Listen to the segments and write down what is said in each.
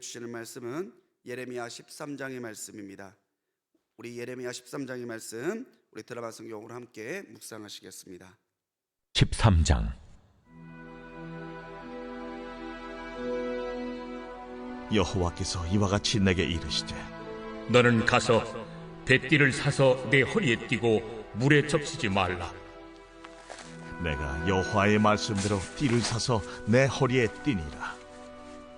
주시는 말씀은 예레미야 13장의 말씀입니다. 우리 예레미야 13장의 말씀 우리 드라마 성경으로 함께 묵상하시겠습니다. 13장. 여호와께서 이와 같이 내게 이르시되, 너는 가서 뱃띠를 사서 내 허리에 띠고 물에 적시지 말라. 내가 여호와의 말씀대로 띠를 사서 내 허리에 띠니라.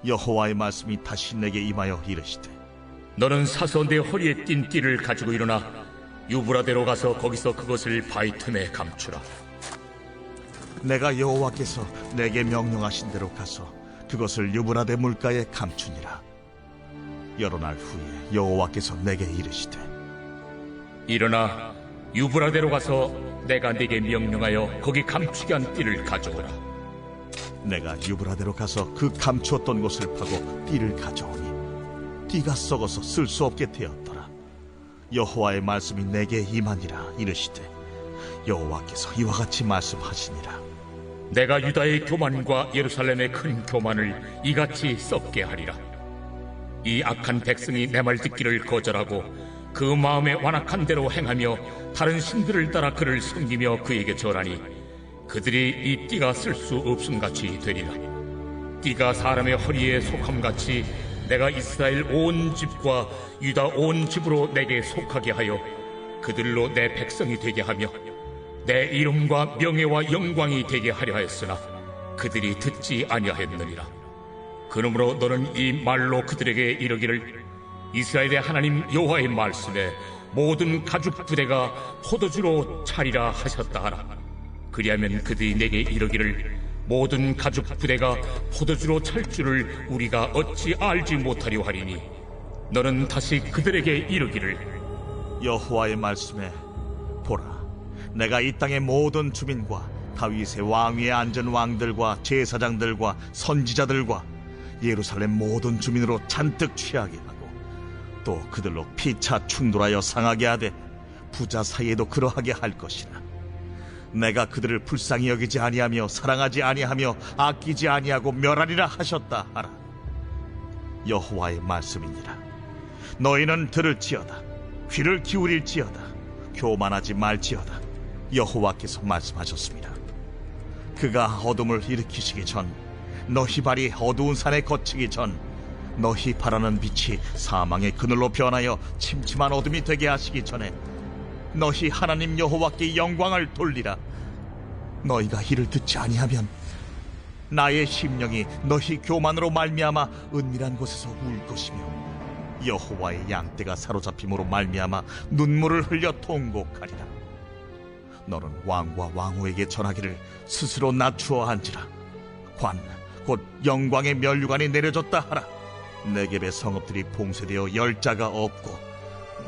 여호와의 말씀이 다시 내게 임하여 이르시되, 너는 사서 내 허리에 띈 띠를 가지고 일어나 유브라데로 가서 거기서 그것을 바위 틈에 감추라. 내가 여호와께서 내게 명령하신 대로 가서 그것을 유브라데 물가에 감추니라. 여러 날 후에 여호와께서 내게 이르시되, 일어나 유브라데로 가서 내가 네게 명령하여 거기 감추게 한 띠를 가져오라. 내가 유브라데로 가서 그 감추었던 곳을 파고 띠를 가져오니 띠가 썩어서 쓸 수 없게 되었더라. 여호와의 말씀이 내게 임하니라. 이르시되, 여호와께서 이와 같이 말씀하시니라. 내가 유다의 교만과 예루살렘의 큰 교만을 이같이 썩게 하리라. 이 악한 백성이 내 말 듣기를 거절하고 그 마음에 완악한 대로 행하며 다른 신들을 따라 그를 섬기며 그에게 절하니 그들이 이 띠가 쓸 수 없음같이 되리라. 띠가 사람의 허리에 속함같이 내가 이스라엘 온 집과 유다 온 집으로 내게 속하게 하여 그들로 내 백성이 되게 하며 내 이름과 명예와 영광이 되게 하려 하였으나 그들이 듣지 아니하였느니라. 그러므로 너는 이 말로 그들에게 이르기를, 이스라엘의 하나님 여호와의 말씀에 모든 가죽 부대가 포도주로 차리라 하셨다 하라. 그리하면 그들이 내게 이르기를, 모든 가죽 부대가 포도주로 찰 줄을 우리가 어찌 알지 못하려 하리니, 너는 다시 그들에게 이르기를, 여호와의 말씀에 보라, 내가 이 땅의 모든 주민과 다윗의 왕위에 앉은 왕들과 제사장들과 선지자들과 예루살렘 모든 주민으로 잔뜩 취하게 하고 또 그들로 피차 충돌하여 상하게 하되 부자 사이에도 그러하게 할 것이라. 내가 그들을 불쌍히 여기지 아니하며 사랑하지 아니하며 아끼지 아니하고 멸하리라 하셨다 하라. 여호와의 말씀이니라. 너희는 들을지어다. 귀를 기울일지어다. 교만하지 말지어다. 여호와께서 말씀하셨습니다. 그가 어둠을 일으키시기 전, 너희 발이 어두운 산에 거치기 전, 너희 바라는 빛이 사망의 그늘로 변하여 침침한 어둠이 되게 하시기 전에 너희 하나님 여호와께 영광을 돌리라. 너희가 이를 듣지 아니하면 나의 심령이 너희 교만으로 말미암아 은밀한 곳에서 울 것이며 여호와의 양떼가 사로잡힘으로 말미암아 눈물을 흘려 통곡하리라. 너는 왕과 왕후에게 전하기를, 스스로 낮추어 앉으라. 관 곧 영광의 면류관이 내려졌다 하라. 네겝의 성읍들이 봉쇄되어 열자가 없고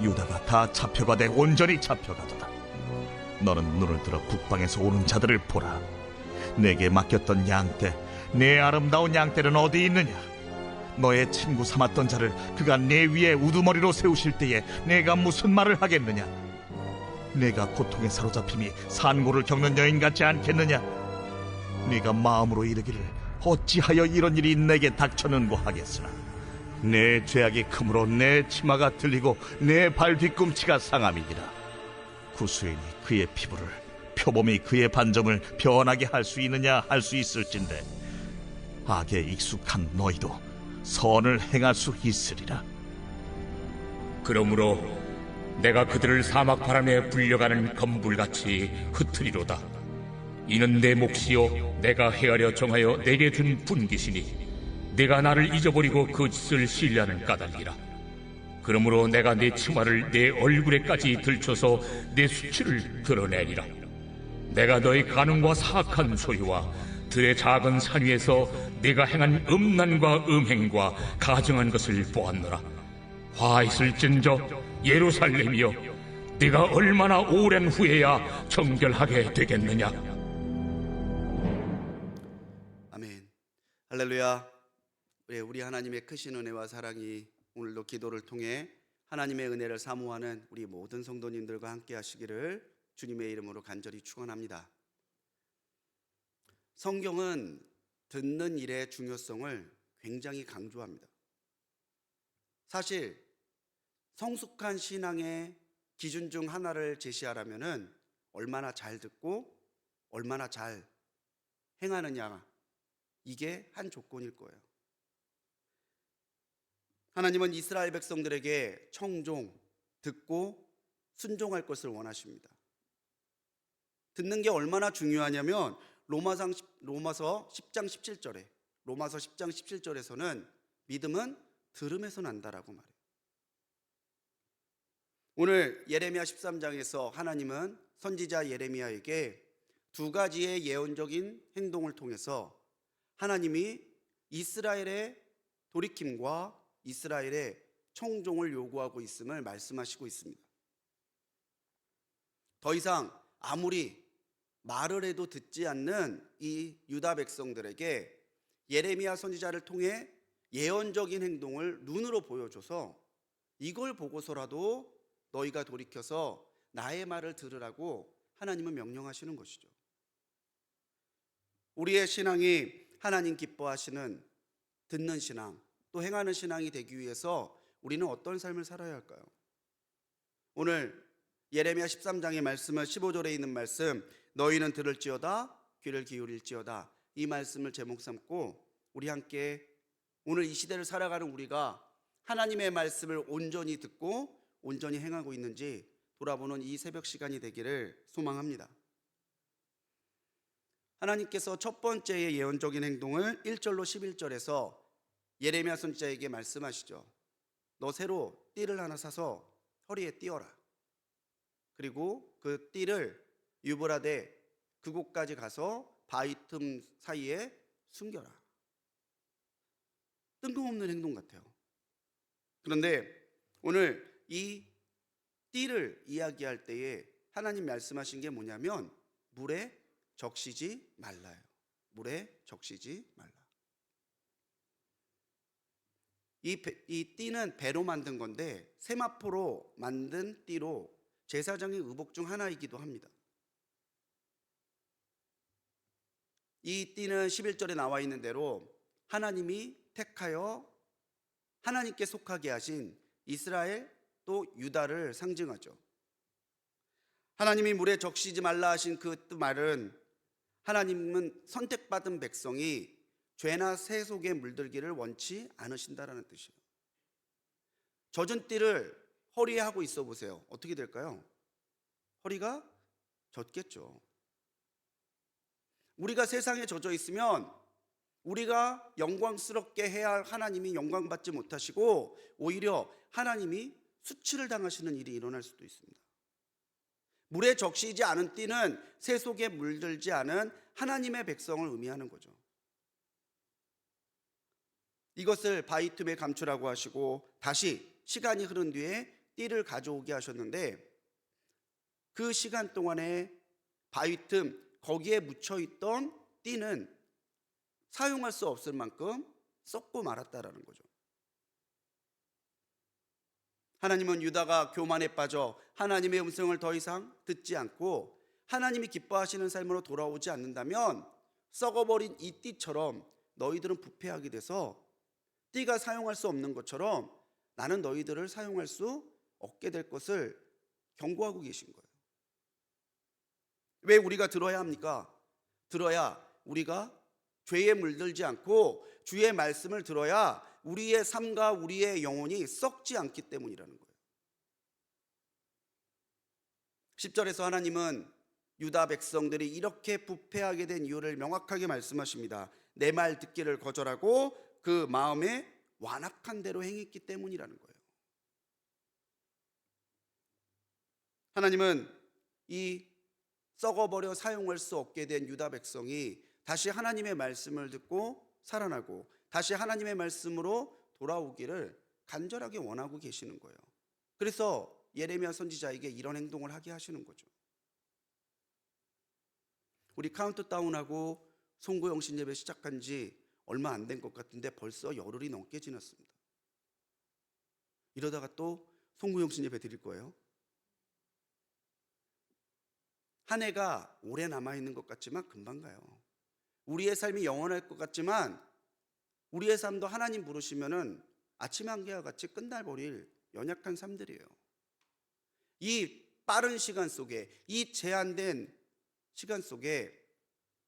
유다가 다 잡혀가되 온전히 잡혀가도다. 너는 눈을 들어 북방에서 오는 자들을 보라. 내게 맡겼던 양떼, 내 아름다운 양떼는 어디 있느냐? 너의 친구 삼았던 자를 그가 내 위에 우두머리로 세우실 때에 내가 무슨 말을 하겠느냐? 내가 고통에 사로잡힘이 산고를 겪는 여인 같지 않겠느냐? 네가 마음으로 이르기를, 어찌하여 이런 일이 내게 닥쳤는고 하겠으나 내 죄악이 크므로 내 치마가 들리고 내 발 뒤꿈치가 상함이니라. 구수인이 그의 피부를, 표범이 그의 반점을 변하게 할 수 있느냐 할 수 있을진데 악에 익숙한 너희도 선을 행할 수 있으리라. 그러므로 내가 그들을 사막 바람에 불려가는 검불같이 흩으리로다. 이는 내 몫이요 내가 헤아려 정하여 내게 준 분깃이니 내가 나를 잊어버리고 그 짓을 신뢰하는 까닭이라. 그러므로 내가 내 치마를 내 얼굴에까지 들춰서 내 수치를 드러내리라. 내가 너의 간음과 사악한 소리와 들의 작은 산 위에서 내가 행한 음란과 음행과 가증한 것을 보았노라. 화 있을진저 예루살렘이여, 네가 얼마나 오랜 후에야 정결하게 되겠느냐. 아멘. 할렐루야. 우리 하나님의 크신 은혜와 사랑이 오늘도 기도를 통해 하나님의 은혜를 사모하는 우리 모든 성도님들과 함께 하시기를 주님의 이름으로 간절히 축원합니다. 성경은 듣는 일의 중요성을 굉장히 강조합니다. 사실 성숙한 신앙의 기준 중 하나를 제시하라면은 얼마나 잘 듣고 얼마나 잘 행하느냐, 이게 한 조건일 거예요. 하나님은 이스라엘 백성들에게 청종, 듣고 순종할 것을 원하십니다. 듣는 게 얼마나 중요하냐면 로마서 10장 17절에 로마서 10장 17절에서는 믿음은 들음에서 난다라고 말해요. 오늘 예레미야 13장에서 하나님은 선지자 예레미야에게 두 가지의 예언적인 행동을 통해서 하나님이 이스라엘의 돌이킴과 이스라엘의 청종을 요구하고 있음을 말씀하시고 있습니다. 더 이상 아무리 말을 해도 듣지 않는 이 유다 백성들에게 예레미야 선지자를 통해 예언적인 행동을 눈으로 보여줘서 이걸 보고서라도 너희가 돌이켜서 나의 말을 들으라고 하나님은 명령하시는 것이죠. 우리의 신앙이 하나님 기뻐하시는 듣는 신앙, 또 행하는 신앙이 되기 위해서 우리는 어떤 삶을 살아야 할까요? 오늘 예레미야 13장의 말씀은 15절에 있는 말씀, 너희는 들을지어다 귀를 기울일지어다, 이 말씀을 제목 삼고 우리 함께 오늘 이 시대를 살아가는 우리가 하나님의 말씀을 온전히 듣고 온전히 행하고 있는지 돌아보는 이 새벽 시간이 되기를 소망합니다. 하나님께서 첫 번째의 예언적인 행동을 1절로 11절에서 예레미야 선지자에게 말씀하시죠. 너 새로 띠를 하나 사서 허리에 띄어라. 그리고 그 띠를 유브라데 그곳까지 가서 바위 틈 사이에 숨겨라. 뜬금없는 행동 같아요. 그런데 오늘 이 띠를 이야기할 때에 하나님 말씀하신 게 뭐냐면 물에 적시지 말라요. 물에 적시지 말라. 이 띠는 배로 만든 건데 세마포로 만든 띠로 제사장의 의복 중 하나이기도 합니다. 이 띠는 11절에 나와 있는 대로 하나님이 택하여 하나님께 속하게 하신 이스라엘 또 유다를 상징하죠. 하나님이 물에 적시지 말라 하신 그 말은 하나님은 선택받은 백성이 죄나 새 속에 물들기를 원치 않으신다라는 뜻이에요. 젖은 띠를 허리에 하고 있어 보세요. 어떻게 될까요? 허리가 젖겠죠. 우리가 세상에 젖어 있으면 우리가 영광스럽게 해야 할 하나님이 영광받지 못하시고 오히려 하나님이 수치를 당하시는 일이 일어날 수도 있습니다. 물에 적시지 않은 띠는 새 속에 물들지 않은 하나님의 백성을 의미하는 거죠. 이것을 바위 틈에 감추라고 하시고 다시 시간이 흐른 뒤에 띠를 가져오게 하셨는데 그 시간 동안에 바위 틈 거기에 묻혀있던 띠는 사용할 수 없을 만큼 썩고 말았다라는 거죠. 하나님은 유다가 교만에 빠져 하나님의 음성을 더 이상 듣지 않고 하나님이 기뻐하시는 삶으로 돌아오지 않는다면 썩어버린 이 띠처럼 너희들은 부패하게 돼서 띠가 사용할 수 없는 것처럼 나는 너희들을 사용할 수 없게 될 것을 경고하고 계신 거예요. 왜 우리가 들어야 합니까? 들어야 우리가 죄에 물들지 않고 주의 말씀을 들어야 우리의 삶과 우리의 영혼이 썩지 않기 때문이라는 거예요. 10절에서 하나님은 유다 백성들이 이렇게 부패하게 된 이유를 명확하게 말씀하십니다. 내 말 듣기를 거절하고 그 마음에 완악한 대로 행했기 때문이라는 거예요. 하나님은 이 썩어버려 사용할 수 없게 된 유다 백성이 다시 하나님의 말씀을 듣고 살아나고 다시 하나님의 말씀으로 돌아오기를 간절하게 원하고 계시는 거예요. 그래서 예레미야 선지자에게 이런 행동을 하게 하시는 거죠. 우리 카운트다운하고 송구영신 예배 시작한 지 얼마 안 된 것 같은데 벌써 열흘이 넘게 지났습니다. 이러다가 또 송구영신 예배 드릴 거예요. 한 해가 오래 남아있는 것 같지만 금방 가요. 우리의 삶이 영원할 것 같지만 우리의 삶도 하나님 부르시면은 아침 한개와 같이 끝날버릴 연약한 삶들이에요. 이 빠른 시간 속에, 이 제한된 시간 속에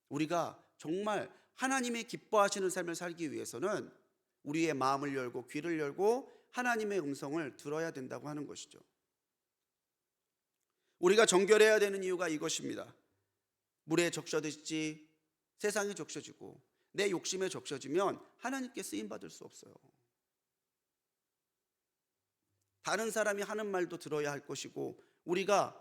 우리가 정말 하나님의 기뻐하시는 삶을 살기 위해서는 우리의 마음을 열고 귀를 열고 하나님의 음성을 들어야 된다고 하는 것이죠. 우리가 정결해야 되는 이유가 이것입니다. 물에 적셔지지 세상에 적셔지고 내 욕심에 적셔지면 하나님께 쓰임받을 수 없어요. 다른 사람이 하는 말도 들어야 할 것이고 우리가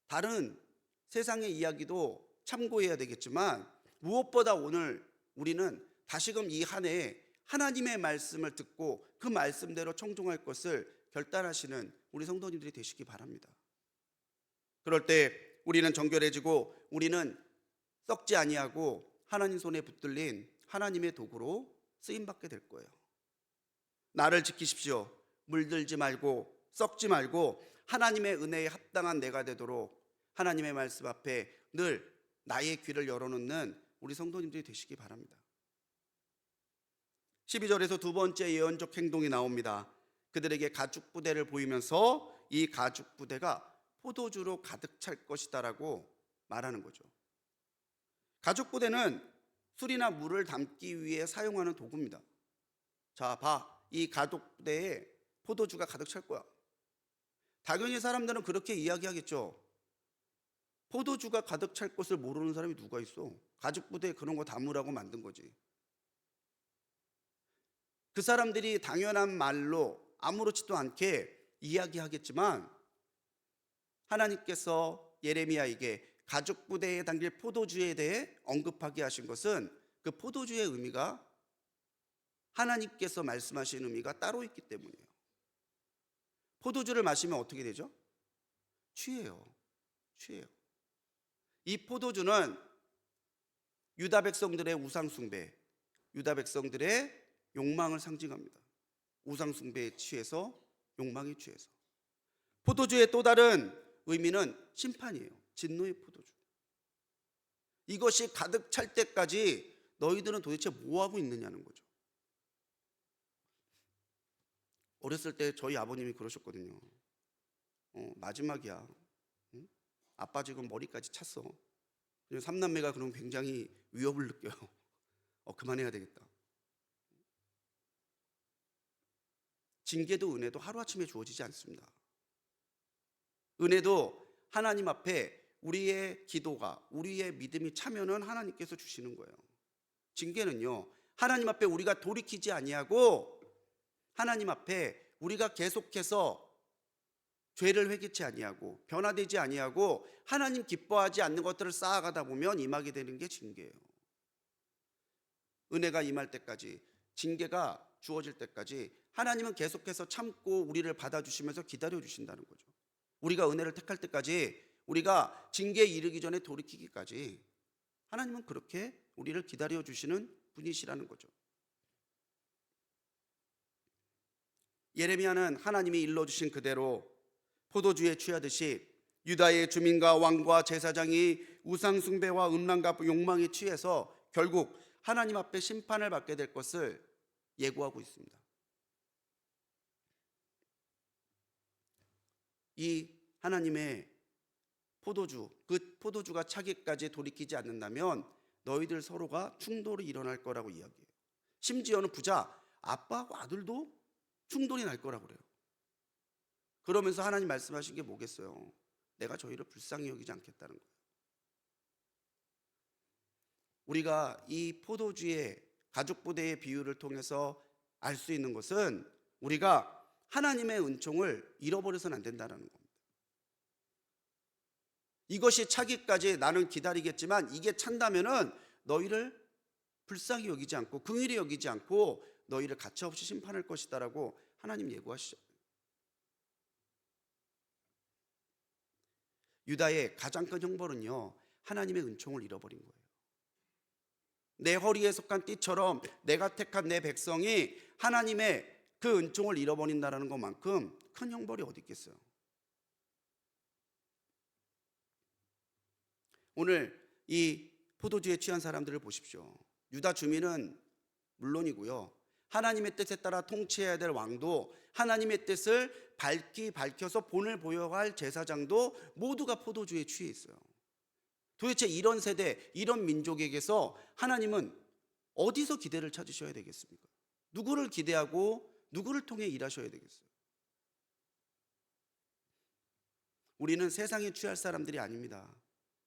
다른 세상의 이야기도 참고해야 되겠지만 무엇보다 오늘 우리는 다시금 이 한 해에 하나님의 말씀을 듣고 그 말씀대로 청종할 것을 결단하시는 우리 성도님들이 되시기 바랍니다. 그럴 때 우리는 정결해지고 우리는 썩지 아니하고 하나님 손에 붙들린 하나님의 도구로 쓰임받게 될 거예요. 나를 지키십시오. 물들지 말고 썩지 말고 하나님의 은혜에 합당한 내가 되도록 하나님의 말씀 앞에 늘 나의 귀를 열어놓는 우리 성도님들이 되시기 바랍니다. 12절에서 두 번째 예언적 행동이 나옵니다. 그들에게 가죽 부대를 보이면서 이 가죽 부대가 포도주로 가득 찰 것이다라고 말하는 거죠. 가죽 부대는 술이나 물을 담기 위해 사용하는 도구입니다. 자, 봐. 이 가죽 부대에 포도주가 가득 찰 거야. 당연히 사람들은 그렇게 이야기하겠죠. 포도주가 가득 찰 것을 모르는 사람이 누가 있어? 가죽 부대에 그런 거 담으라고 만든 거지. 그 사람들이 당연한 말로 아무렇지도 않게 이야기하겠지만 하나님께서 예레미야에게 가죽 부대에 담길 포도주에 대해 언급하게 하신 것은 그 포도주의 의미가 하나님께서 말씀하신 의미가 따로 있기 때문이에요. 포도주를 마시면 어떻게 되죠? 취해요. 이 포도주는 유다 백성들의 우상 숭배, 유다 백성들의 욕망을 상징합니다. 우상 숭배에 취해서, 욕망에 취해서. 포도주의 또 다른 의미는 심판이에요. 진노의 포도주. 이것이 가득 찰 때까지 너희들은 도대체 뭐 하고 있느냐는 거죠. 어렸을 때 저희 아버님이 그러셨거든요. 마지막이야. 응? 아빠 지금 머리까지 찼어. 삼남매가 그럼 굉장히 위협을 느껴요. 그만해야 되겠다. 징계도 은혜도 하루아침에 주어지지 않습니다. 은혜도 하나님 앞에 우리의 기도가, 우리의 믿음이 차면은 하나님께서 주시는 거예요. 징계는요, 하나님 앞에 우리가 돌이키지 아니하고 하나님 앞에 우리가 계속해서 죄를 회개치 아니하고 변화되지 아니하고 하나님 기뻐하지 않는 것들을 쌓아가다 보면 임하게 되는 게 징계예요. 은혜가 임할 때까지, 징계가 주어질 때까지 하나님은 계속해서 참고 우리를 받아주시면서 기다려주신다는 거죠. 우리가 은혜를 택할 때까지, 우리가 징계에 이르기 전에 돌이키기까지 하나님은 그렇게 우리를 기다려주시는 분이시라는 거죠. 예레미야는 하나님이 일러주신 그대로 포도주에 취하듯이 유다의 주민과 왕과 제사장이 우상 숭배와 음란과 욕망에 취해서 결국 하나님 앞에 심판을 받게 될 것을 예고하고 있습니다. 이 하나님의 포도주, 그 포도주가 차기까지 돌이키지 않는다면 너희들 서로가 충돌이 일어날 거라고 이야기해요. 심지어는 부자 아빠하고 아들도 충돌이 날 거라고 그래요. 그러면서 하나님 말씀하신 게 뭐겠어요? 내가 저희를 불쌍히 여기지 않겠다는 거예요. 우리가 이 포도주의 가죽 부대의 비유를 통해서 알 수 있는 것은 우리가 하나님의 은총을 잃어버려서는 안 된다는 겁니다. 이것이 차기까지 나는 기다리겠지만 이게 찬다면은 너희를 불쌍히 여기지 않고 긍휼히 여기지 않고 너희를 가차없이 심판할 것이다라고 하나님 예고하시죠. 유다의 가장 큰 형벌은요, 하나님의 은총을 잃어버린 거예요. 내 허리에 속한 띠처럼 내가 택한 내 백성이 하나님의 그 은총을 잃어버린다는 것만큼 큰 형벌이 어디 있겠어요. 오늘 이 포도주에 취한 사람들을 보십시오. 유다 주민은 물론이고요, 하나님의 뜻에 따라 통치해야 될 왕도, 하나님의 뜻을 밝혀서 본을 보여할 제사장도 모두가 포도주에 취해 있어요. 도대체 이런 세대, 이런 민족에게서 하나님은 어디서 기대를 찾으셔야 되겠습니까? 누구를 기대하고 누구를 통해 일하셔야 되겠어요? 우리는 세상에 취할 사람들이 아닙니다.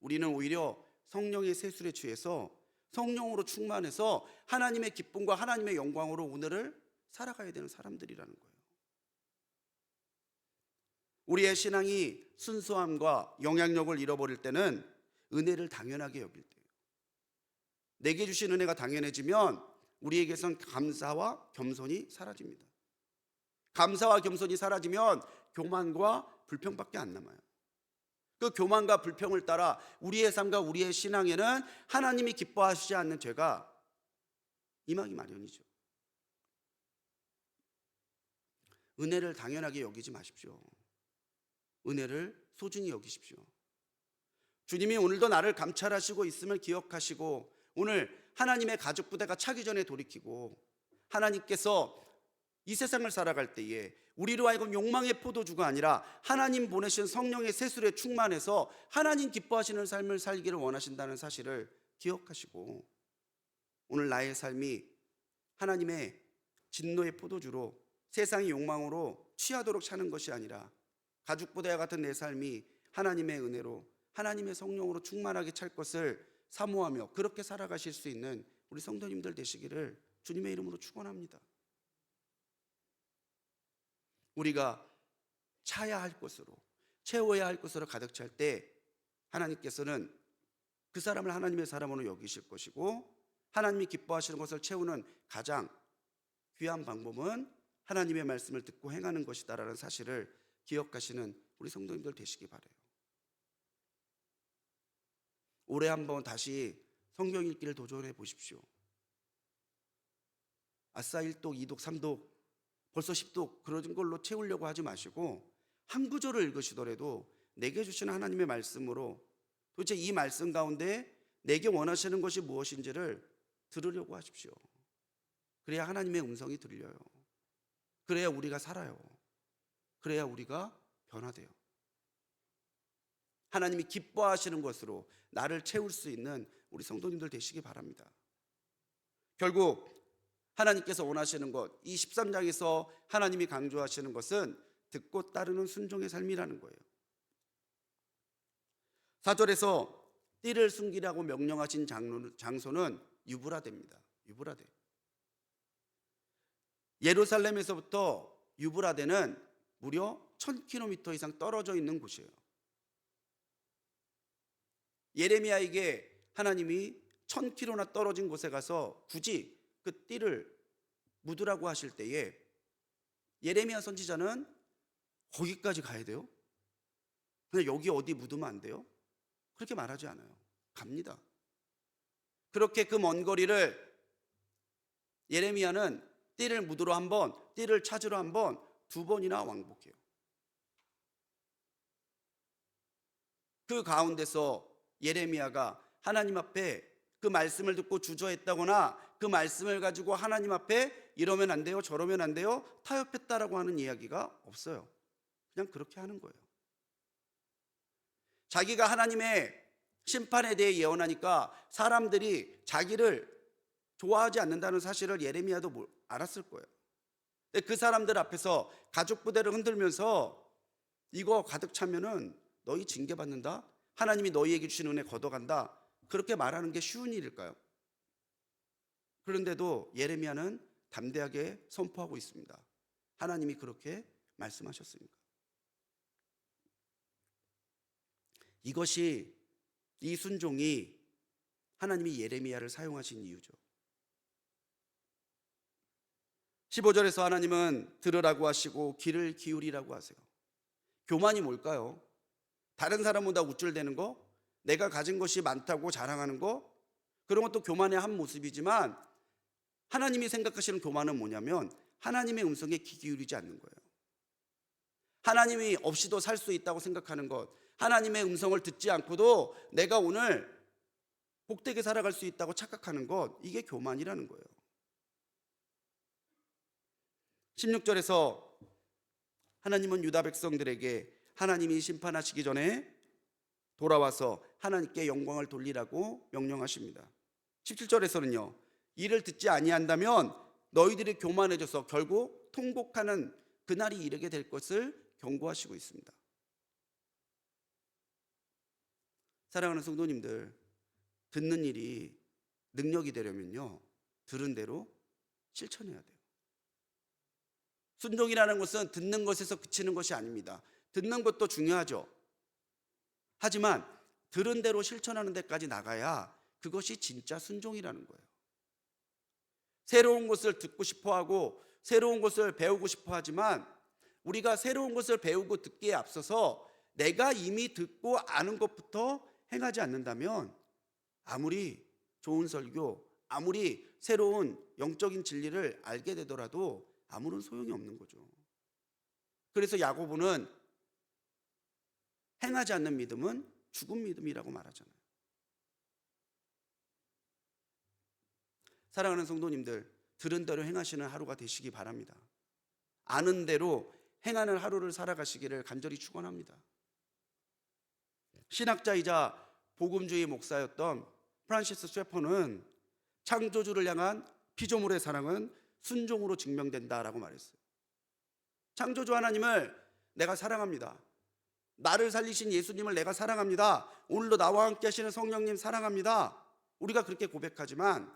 우리는 오히려 성령의 세술에 취해서 성령으로 충만해서 하나님의 기쁨과 하나님의 영광으로 오늘을 살아가야 되는 사람들이라는 거예요. 우리의 신앙이 순수함과 영향력을 잃어버릴 때는 은혜를 당연하게 여길 때예요. 내게 주신 은혜가 당연해지면 우리에게선 감사와 겸손이 사라집니다. 감사와 겸손이 사라지면 교만과 불평밖에 안 남아요. 그 교만과 불평을 따라 우리의 삶과 우리의 신앙에는 하나님이 기뻐하시지 않는 죄가 임하기 마련이죠. 은혜를 당연하게 여기지 마십시오. 은혜를 소중히 여기십시오. 주님이 오늘도 나를 감찰하시고 있음을 기억하시고, 오늘 하나님의 가족 부대가 차기 전에 돌이키고 하나님께서 이 세상을 살아갈 때에 우리로 하여금 욕망의 포도주가 아니라 하나님 보내신 성령의 세술에 충만해서 하나님 기뻐하시는 삶을 살기를 원하신다는 사실을 기억하시고, 오늘 나의 삶이 하나님의 진노의 포도주로 세상의 욕망으로 취하도록 차는 것이 아니라 가죽부대와 같은 내 삶이 하나님의 은혜로 하나님의 성령으로 충만하게 찰 것을 사모하며 그렇게 살아가실 수 있는 우리 성도님들 되시기를 주님의 이름으로 축원합니다. 우리가 차야 할 것으로, 채워야 할 것으로 가득 찰 때 하나님께서는 그 사람을 하나님의 사람으로 여기실 것이고, 하나님이 기뻐하시는 것을 채우는 가장 귀한 방법은 하나님의 말씀을 듣고 행하는 것이다라는 사실을 기억하시는 우리 성도님들 되시기 바라요. 올해 한번 다시 성경 읽기를 도전해 보십시오. 아싸 1독, 2독, 3독, 벌써 10독 그런 걸로 채우려고 하지 마시고 한 구절을 읽으시더라도 내게 주시는 하나님의 말씀으로 도대체 이 말씀 가운데 내게 원하시는 것이 무엇인지를 들으려고 하십시오. 그래야 하나님의 음성이 들려요. 그래야 우리가 살아요. 그래야 우리가 변화돼요. 하나님이 기뻐하시는 것으로 나를 채울 수 있는 우리 성도님들 되시기 바랍니다. 결국 하나님께서 원하시는 것, 이 13장에서 하나님이 강조하시는 것은 듣고 따르는 순종의 삶이라는 거예요. 4절에서 띠를 숨기라고 명령하신 장소는 유브라데입니다. 유브라데. 예루살렘에서부터 유브라데는 무려 1000km 이상 떨어져 있는 곳이에요. 예레미야에게 하나님이 1000km나 떨어진 곳에 가서 굳이 그 띠를 묻으라고 하실 때에 예레미야 선지자는 거기까지 가야 돼요? 그냥 여기 어디 묻으면 안 돼요? 그렇게 말하지 않아요. 갑니다. 그렇게 그 먼 거리를 예레미야는 띠를 묻으러 한 번, 띠를 찾으러 한 번, 2번이나 왕복해요. 그 가운데서 예레미야가 하나님 앞에 그 말씀을 듣고 주저했다거나 그 말씀을 가지고 하나님 앞에 이러면 안 돼요, 저러면 안 돼요, 타협했다라고 하는 이야기가 없어요. 그냥 그렇게 하는 거예요. 자기가 하나님의 심판에 대해 예언하니까 사람들이 자기를 좋아하지 않는다는 사실을 예레미야도 알았을 거예요. 근데 그 사람들 앞에서 가죽 부대를 흔들면서 이거 가득 차면은 너희 징계받는다, 하나님이 너희에게 주신 은혜 걷어간다, 그렇게 말하는 게 쉬운 일일까요? 그런데도 예레미야는 담대하게 선포하고 있습니다. 하나님이 그렇게 말씀하셨으니까. 이것이, 이 순종이 하나님이 예레미야를 사용하신 이유죠. 15절에서 하나님은 들으라고 하시고 귀를 기울이라고 하세요. 교만이 뭘까요? 다른 사람보다 우쭐대는 거, 내가 가진 것이 많다고 자랑하는 거, 그런 것도 교만의 한 모습이지만 하나님이 생각하시는 교만은 뭐냐면 하나님의 음성에 귀 기울이지 않는 거예요. 하나님이 없이도 살 수 있다고 생각하는 것, 하나님의 음성을 듣지 않고도 내가 오늘 복되게 살아갈 수 있다고 착각하는 것, 이게 교만이라는 거예요. 16절에서 하나님은 유다 백성들에게 하나님이 심판하시기 전에 돌아와서 하나님께 영광을 돌리라고 명령하십니다. 17절에서는요, 이를 듣지 아니한다면 너희들이 교만해져서 결국 통곡하는 그날이 이르게 될 것을 경고하시고 있습니다. 사랑하는 성도님들, 듣는 일이 능력이 되려면요, 들은 대로 실천해야 돼요. 순종이라는 것은 듣는 것에서 그치는 것이 아닙니다. 듣는 것도 중요하죠. 하지만 들은 대로 실천하는 데까지 나가야 그것이 진짜 순종이라는 거예요. 새로운 것을 듣고 싶어 하고 새로운 것을 배우고 싶어 하지만 우리가 새로운 것을 배우고 듣기에 앞서서 내가 이미 듣고 아는 것부터 행하지 않는다면 아무리 좋은 설교, 아무리 새로운 영적인 진리를 알게 되더라도 아무런 소용이 없는 거죠. 그래서 야고보는 행하지 않는 믿음은 죽은 믿음이라고 말하잖아요. 사랑하는 성도님들, 들은 대로 행하시는 하루가 되시기 바랍니다. 아는 대로 행하는 하루를 살아가시기를 간절히 축원합니다. 신학자이자 복음주의 목사였던 프란시스 쇠퍼는 창조주를 향한 피조물의 사랑은 순종으로 증명된다라고 말했어요. 창조주 하나님을 내가 사랑합니다. 나를 살리신 예수님을 내가 사랑합니다. 오늘도 나와 함께 하시는 성령님 사랑합니다. 우리가 그렇게 고백하지만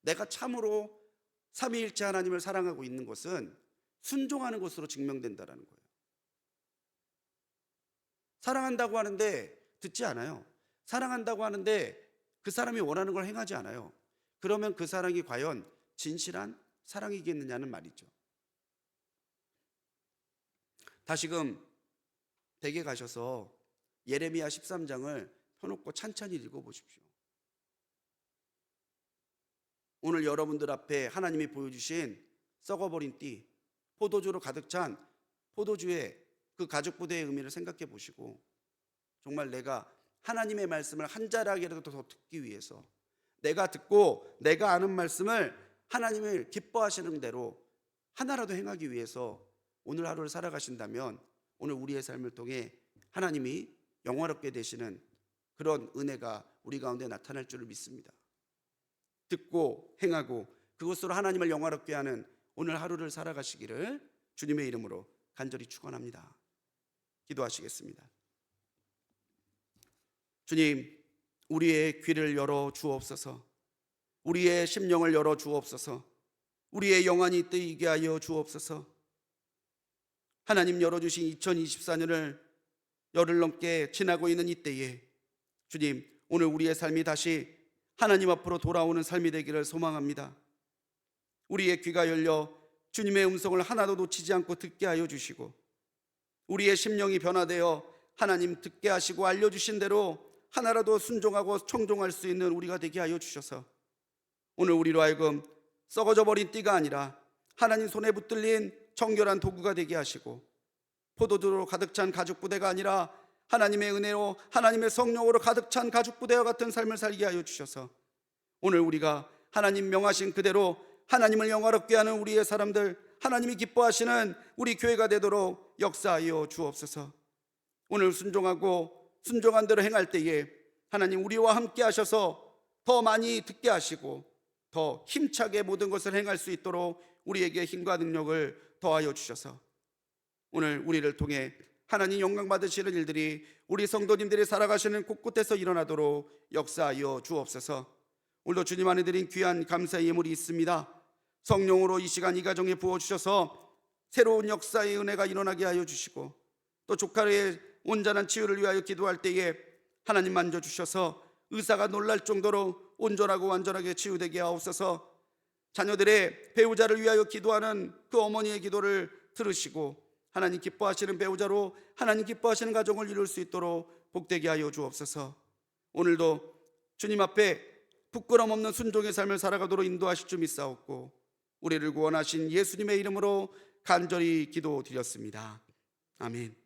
내가 참으로 삼위일체 하나님을 사랑하고 있는 것은 순종하는 것으로 증명된다는 거예요. 사랑한다고 하는데 듣지 않아요. 사랑한다고 하는데 그 사람이 원하는 걸 행하지 않아요. 그러면 그 사랑이 과연 진실한 사랑이겠느냐는 말이죠. 다시금 댁에 가셔서 예레미야 13장을 펴놓고 찬찬히 읽어보십시오. 오늘 여러분들 앞에 하나님이 보여주신 썩어버린 띠, 포도주로 가득 찬 포도주의 그 가죽 부대의 의미를 생각해 보시고 정말 내가 하나님의 말씀을 한 자락이라도 더 듣기 위해서 내가 듣고 내가 아는 말씀을 하나님을 기뻐하시는 대로 하나라도 행하기 위해서 오늘 하루를 살아가신다면 오늘 우리의 삶을 통해 하나님이 영화롭게 되시는 그런 은혜가 우리 가운데 나타날 줄을 믿습니다. 듣고 행하고 그것으로 하나님을 영화롭게 하는 오늘 하루를 살아가시기를 주님의 이름으로 간절히 축원합니다. 기도하시겠습니다. 주님, 우리의 귀를 열어 주옵소서. 우리의 심령을 열어 주옵소서. 우리의 영안이 뜨이게 하여 주옵소서. 하나님 열어주신 2024년을 열흘 넘게 지나고 있는 이때에 주님, 오늘 우리의 삶이 다시 하나님 앞으로 돌아오는 삶이 되기를 소망합니다. 우리의 귀가 열려 주님의 음성을 하나도 놓치지 않고 듣게 하여 주시고 우리의 심령이 변화되어 하나님 듣게 하시고 알려주신 대로 하나라도 순종하고 청종할 수 있는 우리가 되게 하여 주셔서 오늘 우리로 하여금 썩어져 버린 띠가 아니라 하나님 손에 붙들린 정결한 도구가 되게 하시고 포도주로 가득 찬 가죽 부대가 아니라 하나님의 은혜로 하나님의 성령으로 가득 찬 가죽 부대와 같은 삶을 살게 하여 주셔서 오늘 우리가 하나님 명하신 그대로 하나님을 영화롭게 하는 우리의 사람들, 하나님이 기뻐하시는 우리 교회가 되도록 역사하여 주옵소서. 오늘 순종하고 순종한 대로 행할 때에 하나님 우리와 함께 하셔서 더 많이 듣게 하시고 더 힘차게 모든 것을 행할 수 있도록 우리에게 힘과 능력을 더하여 주셔서 오늘 우리를 통해 하나님 영광 받으시는 일들이 우리 성도님들이 살아가시는 곳곳에서 일어나도록 역사하여 주옵소서. 오늘도 주님 안에 드린 귀한 감사의 예물이 있습니다. 성령으로 이 시간 이 가정에 부어주셔서 새로운 역사의 은혜가 일어나게 하여 주시고 또 조카의 온전한 치유를 위하여 기도할 때에 하나님 만져주셔서 의사가 놀랄 정도로 온전하고 완전하게 치유되게 하옵소서. 자녀들의 배우자를 위하여 기도하는 그 어머니의 기도를 들으시고 하나님 기뻐하시는 배우자로 하나님 기뻐하시는 가정을 이룰 수 있도록 복되게 하여 주옵소서. 오늘도 주님 앞에 부끄럼 없는 순종의 삶을 살아가도록 인도하실 줄 믿사옵고 우리를 구원하신 예수님의 이름으로 간절히 기도드렸습니다. 아멘.